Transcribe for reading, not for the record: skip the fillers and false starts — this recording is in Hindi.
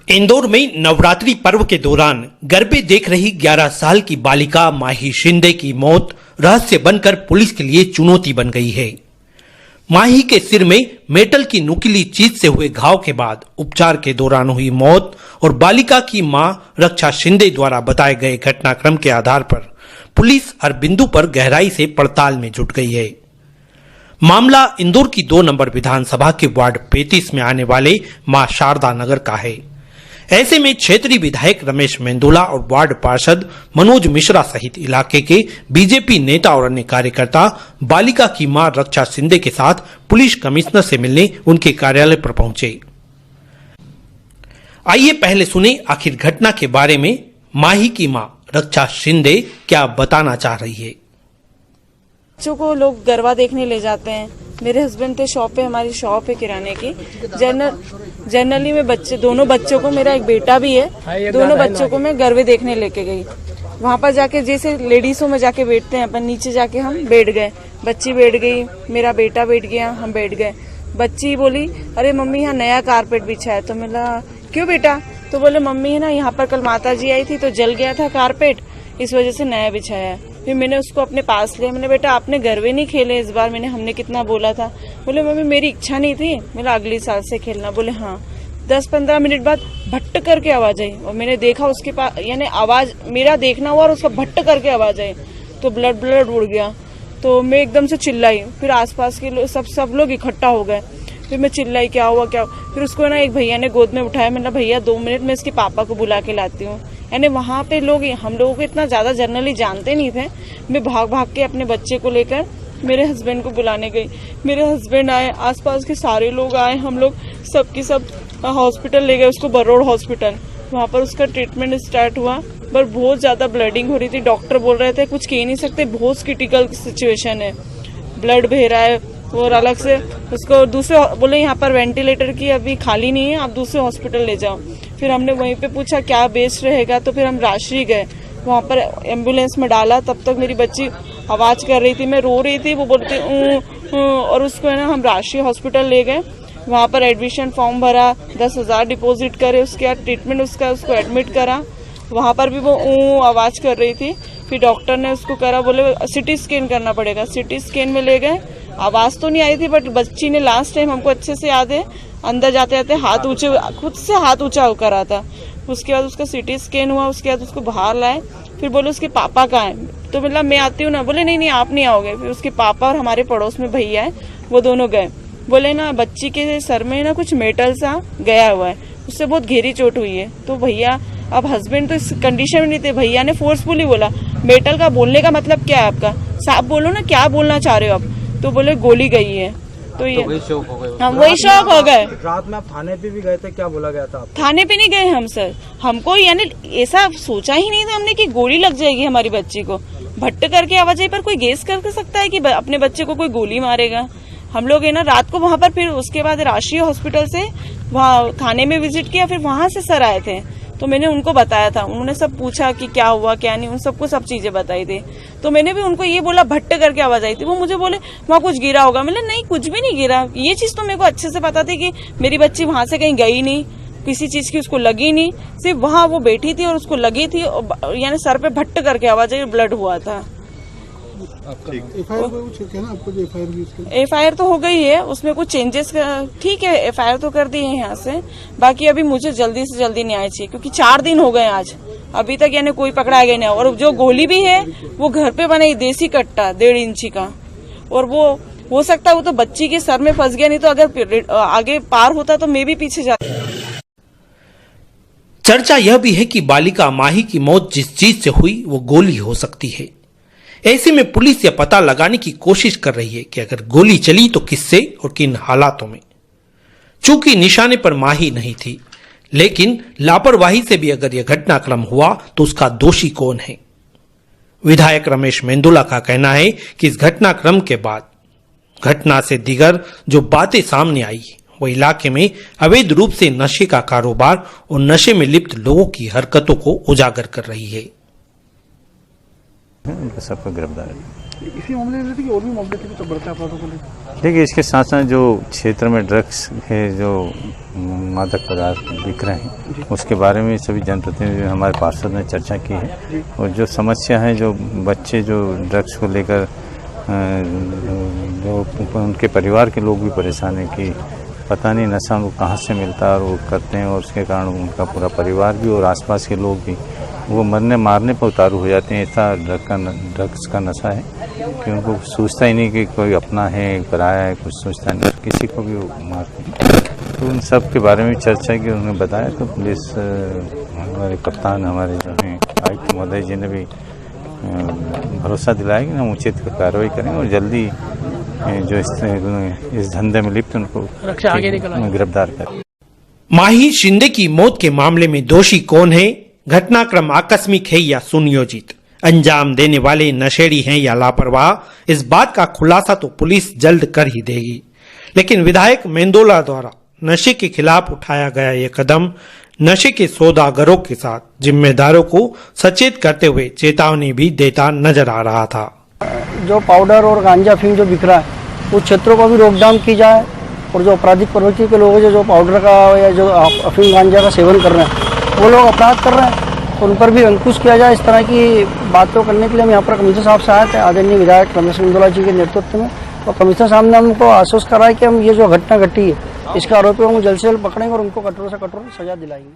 इंदौर में नवरात्रि पर्व के दौरान गरबे देख रही 11 साल की बालिका माही शिंदे की मौत रहस्य बनकर पुलिस के लिए चुनौती बन गई है। माही के सिर में मेटल की नुकीली चीज से हुए घाव के बाद उपचार के दौरान हुई मौत और बालिका की मां रक्षा शिंदे द्वारा बताए गए घटनाक्रम के आधार पर पुलिस हर बिंदु पर गहराई से पड़ताल में जुट गई है। मामला इंदौर की 2 नंबर विधानसभा के वार्ड 35 में आने वाले मां शारदा नगर का है। ऐसे में क्षेत्रीय विधायक रमेश मेंदोला और वार्ड पार्षद मनोज मिश्रा सहित इलाके के बीजेपी नेता और अन्य कार्यकर्ता बालिका की मां रक्षा शिंदे के साथ पुलिस कमिश्नर से मिलने उनके कार्यालय पर पहुंचे। आइए पहले सुने आखिर घटना के बारे में माही की मां रक्षा शिंदे क्या बताना चाह रही है। बच्चों को लोग गरबा देखने ले जाते हैं। मेरे हस्बैंड थे शॉप पे, हमारी शॉप है किराने की। जनरली में दोनों बच्चों को, मेरा एक बेटा भी है, दोनों बच्चों को मैं गरबे देखने लेके गई। वहाँ पर जाके जैसे लेडीजों में जाके बैठते हैं अपन, नीचे जाके हम बैठ गए। बच्ची बैठ गई, मेरा बेटा बैठ गया, हम बैठ गए। बच्ची बोली, अरे मम्मी यहाँ नया कारपेट बिछा है। तो मैंने क्यों बेटा? तो बोले मम्मी है ना, यहाँ पर कल माता जी आई थी तो जल गया था कारपेट, इस वजह से नया बिछाया है। फिर मैंने उसको अपने पास लिया। मैंने बेटा आपने गरबे नहीं खेले इस बार? हमने कितना बोला था। बोले मम्मी मेरी इच्छा नहीं थी, मेरा अगली साल से खेलना। बोले हाँ। 10-15 मिनट बाद भट्ट करके आवाज आई और मैंने देखा उसके पास, यानी आवाज मेरा देखना हुआ और उसका भट्ट करके आवाज आई तो ब्लड उड़ गया। तो मैं एकदम से चिल्लाई। फिर आसपास के सब लोग इकट्ठा हो गए। फिर मैं चिल्लाई क्या हुआ। फिर उसको ना एक भैया ने गोद में उठाया। मैंने भैया 2 मिनट में इसके पापा को बुला के लाती हूँ। यानी वहाँ पे लोग हम लोगों को इतना ज्यादा जनरली जानते नहीं थे। मैं भाग के अपने बच्चे को लेकर मेरे हस्बैंड को बुलाने गई। मेरे हस्बैंड आए, आसपास के सारे लोग आए, हम लोग सबकी सब हॉस्पिटल ले गए उसको, बरोड़ हॉस्पिटल। वहाँ पर उसका ट्रीटमेंट स्टार्ट हुआ, पर बहुत ज्यादा ब्लडिंग हो रही थी। डॉक्टर बोल रहे थे कुछ कह नहीं सकते, बहुत क्रिटिकल सिचुएशन है, ब्लड बह रहा है। और अलग से उसको दूसरे बोले यहाँ पर वेंटिलेटर की अभी खाली नहीं है, आप दूसरे हॉस्पिटल ले जाओ। फिर हमने वहीं पे पूछा क्या बेस्ट रहेगा, तो फिर हम राशि गए, वहाँ पर एम्बुलेंस में डाला। तब तक मेरी बच्ची आवाज कर रही थी, मैं रो रही थी, वो बोलती और उसको है ना हम राशि हॉस्पिटल ले गए। वहाँ पर एडमिशन फॉर्म भरा, 10,000 डिपॉजिट करे, उसके बाद ट्रीटमेंट उसको एडमिट करा। वहाँ पर भी वो आवाज कर रही थी। फिर डॉक्टर ने उसको करा, बोले सिटी स्कैन करना पड़ेगा। सिटी स्कैन में ले गए, आवाज तो नहीं आई थी, बट बच्ची ने लास्ट टाइम हमको अच्छे से याद है, अंदर जाते जाते हाथ ऊंचे, खुद से हाथ ऊंचा करा था। उसके बाद उसका सिटी स्कैन हुआ, उसके बाद उसको बाहर लाए। फिर बोले उसके पापा कहाँ है? तो मतलब मैं आती हूँ ना। बोले नहीं आप नहीं आओगे। फिर उसके पापा और हमारे पड़ोस में भैया है, वो दोनों गए। बोले ना बच्ची के सर में ना कुछ मेटल सा गया हुआ है, उससे बहुत गहरी चोट हुई है। तो भैया, अब हस्बैंड तो इस कंडीशन में नहीं थे, भैया ने फोर्सफुली बोला मेटल का बोलने का मतलब क्या है आपका? साफ बोलो ना, क्या बोलना चाह रहे हो आप? तो बोले गोली गई है। तो ये वही शौक हो गए। हम वही शौक हो गए। रात में आप थाने पे भी गए थे, क्या बोला गया था आपको? थाने पे नहीं गए हम सर, हमको यानी ऐसा सोचा ही नहीं था हमने कि गोली लग जाएगी हमारी बच्ची को। भट्ट करके आवाज आई, पर कोई गेस कर सकता है कि अपने बच्चे को कोई गोली मारेगा? हम लोग है ना रात को वहाँ पर, फिर उसके बाद राष्ट्रीय हॉस्पिटल से वहाँ थाने में विजिट किया। फिर वहाँ से सर आए थे, तो मैंने उनको बताया था। उन्होंने सब पूछा कि क्या हुआ क्या नहीं, उन सबको सब चीजें बताई थी। तो मैंने भी उनको ये बोला भट्ट करके आवाज आई थी। वो मुझे बोले वहाँ कुछ गिरा होगा। मैंने नहीं, कुछ भी नहीं गिरा। ये चीज तो मेरे को अच्छे से पता थी कि मेरी बच्ची वहां से कहीं गई नहीं, किसी चीज की उसको लगी नहीं, सिर्फ वहाँ वो बैठी थी और उसको लगी थी, यानी सर पे भट्ट करके आवाज आई, ब्लड हुआ था। एफआईआर तो हो गई है, उसमें कुछ चेंजेस ठीक है, एफआईआर तो कर दी है यहाँ से। बाकी अभी मुझे जल्दी से जल्दी न्याय चाहिए, क्योंकि 4 दिन हो गए आज, अभी तक यानी कोई पकड़ा गया नहीं। और जो गोली भी है वो घर पे बनाई देसी कट्टा 1.5 इंची का, और वो हो सकता है वो तो बच्ची के सर में फंस गया, नहीं तो अगर आगे पार होता तो मैं भी पीछे जाता। चर्चा यह भी है कि बालिका माही की मौत जिस चीज से हुई वो गोली हो सकती है। ऐसे में पुलिस यह पता लगाने की कोशिश कर रही है कि अगर गोली चली तो किससे और किन हालातों में। चूंकि निशाने पर माही नहीं थी, लेकिन लापरवाही से भी अगर यह घटनाक्रम हुआ तो उसका दोषी कौन है? विधायक रमेश मेंदोला का कहना है कि इस घटनाक्रम के बाद घटना से दीगर जो बातें सामने आई वो इलाके में अवैध रूप से नशे का कारोबार और नशे में लिप्त लोगों की हरकतों को उजागर कर रही है। उनका सबको गिरफ्तार है। इसी मामले में कि और भी मामले थे तो बढ़ते अपराधों को लेकर? देखिए, इसके साथ साथ जो क्षेत्र में ड्रग्स है, जो मादक पदार्थ बिक रहे हैं, उसके बारे में सभी जनप्रतिनिधि हमारे पार्षद ने चर्चा की है। और जो समस्या है, जो बच्चे जो ड्रग्स को लेकर जो उनके परिवार के लोग भी परेशान हैं कि पता नहीं नशा उनको कहाँ से मिलता है और वो करते हैं, और उसके कारण उनका पूरा परिवार भी और आसपास के लोग भी वो मरने मारने पर उतारू हो जाते हैं। ऐसा ड्रग्स का नशा है कि उनको सोचता ही नहीं कि कोई अपना है, पराया है, कुछ सोचता नहीं, किसी को भी वो मारते हैं। तो उन सब के बारे में चर्चा की, उन्होंने बताया। तो पुलिस हमारे कप्तान, हमारे जो हैं आयुक्त महोदय जी ने भी भरोसा दिलाया कि हम उचित कार्रवाई करें और जल्दी जो इस धंधे में लिप्त उनको गिरफ्तार करें। माही शिंदे की मौत के मामले में दोषी कौन है, घटनाक्रम आकस्मिक है या सुनियोजित, अंजाम देने वाले नशेड़ी हैं या लापरवाह, इस बात का खुलासा तो पुलिस जल्द कर ही देगी। लेकिन विधायक मेंदोला द्वारा नशे के खिलाफ उठाया गया ये कदम नशे के सौदागरों के साथ जिम्मेदारों को सचेत करते हुए चेतावनी भी देता नजर आ रहा था। जो पाउडर और गांजा फीम जो बिक रहा है, उस क्षेत्रों को भी रोकडाउन की जाए, और जो आपराधिक प्रवृत्ति के लोग हैं जो पाउडर का या जो अफीम गांजा का सेवन कर रहे हैं, वो लोग अपराध कर रहे हैं, तो उन पर भी अंकुश किया जाए। इस तरह की बातों करने के लिए हम यहाँ पर कमिश्नर साहब से आए थे, आदरणीय विधायक रमेश मेंदोला जी के नेतृत्व में, और कमिश्नर साहब ने हमको आश्वस्त कराया कि हम ये जो घटना घटी है, इसके आरोपियों को जल्द से जल्द पकड़ेंगे और उनको कठोर से कठोर सजा दिलाएंगे।